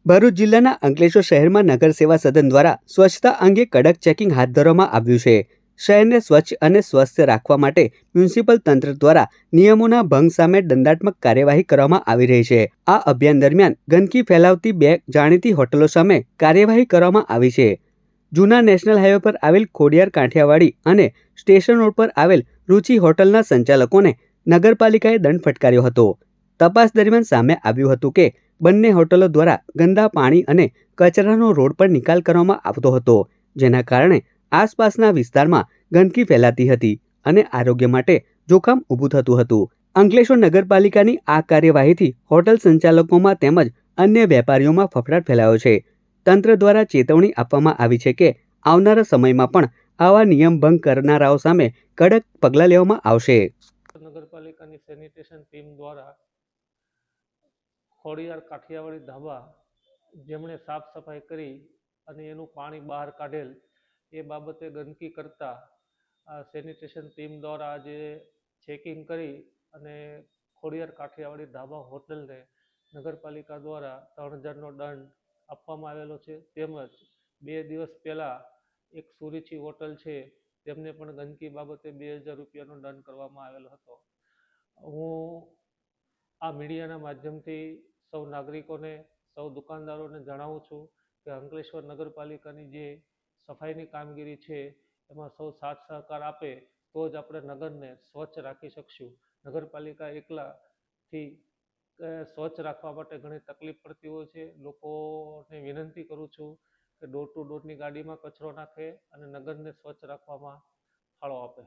ભરૂચ જિલ્લાના અંકલેશ્વર શહેરમાં નગર સેવા સદન દ્વારા સ્વચ્છતા અંગે કડક ચેકિંગ હાથ ધરવામાં આવ્યું છે. શહેરને સ્વચ્છ અને સ્વસ્થ રાખવા માટે મ્યુનિસિપલ તંત્ર દ્વારા નિયમોના ભંગ સામે દંડાત્મક કાર્યવાહી કરવામાં આવી રહી છે. આ અભિયાન દરમિયાન ગંદકી ફેલાવતી 2 જાણીતી હોટલો સામે કાર્યવાહી કરવામાં આવી છે. જૂના નેશનલ હાઈવે પર આવેલ ખોડિયાર કાંઠિયાવાડી અને સ્ટેશન રોડ પર આવેલ રુચિ હોટલના સંચાલકોને નગરપાલિકાએ દંડ ફટકાર્યો હતો. તપાસ દરમિયાન સામે આવ્યું હતું કે બંને હોટલો દ્વારા ગંદા પાણી અને કચરાનો રોડ પર નિકાલ કરવામાં આવતો હતો, જેના કારણે આસપાસના વિસ્તારમાં ગંદકી ફેલાતી હતી અને આરોગ્ય માટે જોખમ ઊભું થતું હતું. અંકલેશ્વર નગરપાલિકાની આ કાર્યવાહીથી હોટલ સંચાલકોમાં તેમજ અન્ય વેપારીઓમાં ફફડાટ ફેલાયો છે. તંત્ર દ્વારા ચેતવણી આપવામાં આવી છે કે આવનારા સમયમાં પણ આવા નિયમ ભંગ કરનારાઓ સામે કડક પગલાં લેવામાં આવશે. નગરપાલિકાની સેનિટેશન ટીમ દ્વારા ખોડિયાર કાઠિયાવાડી ધાબા જેમણે સાફ સફાઈ કરી અને એનું પાણી બહાર કાઢેલ એ બાબતે ગંદકી કરતા સેનિટેશન ટીમ દ્વારા આજે ચેકિંગ કરી અને ખોડિયાર કાઠિયાવાડી ધાબા હોટલને નગરપાલિકા દ્વારા 3000નો દંડ આપવામાં આવેલો છે. તેમજ 2 દિવસ પહેલાં એક સુરુચિ હોટલ છે તેમને પણ ગંદકી બાબતે 2000 રૂપિયાનો દંડ કરવામાં આવેલો હતો. હું આ મીડિયાના માધ્યમથી સૌ નાગરિકોને, સૌ દુકાનદારોને જણાવું છું કે અંકલેશ્વર નગરપાલિકાની જે સફાઈની કામગીરી છે એમાં સૌ સાથ સહકાર આપે તો જ આપણે નગરને સ્વચ્છ રાખી શકશું. નગરપાલિકા એકલાથી સ્વચ્છ રાખવા માટે ઘણી તકલીફ પડતી હોય છે. લોકોને વિનંતી કરું છું કે ડોર ટુ ડોરની ગાડીમાં કચરો નાખે અને નગરને સ્વચ્છ રાખવામાં ફાળો આપે.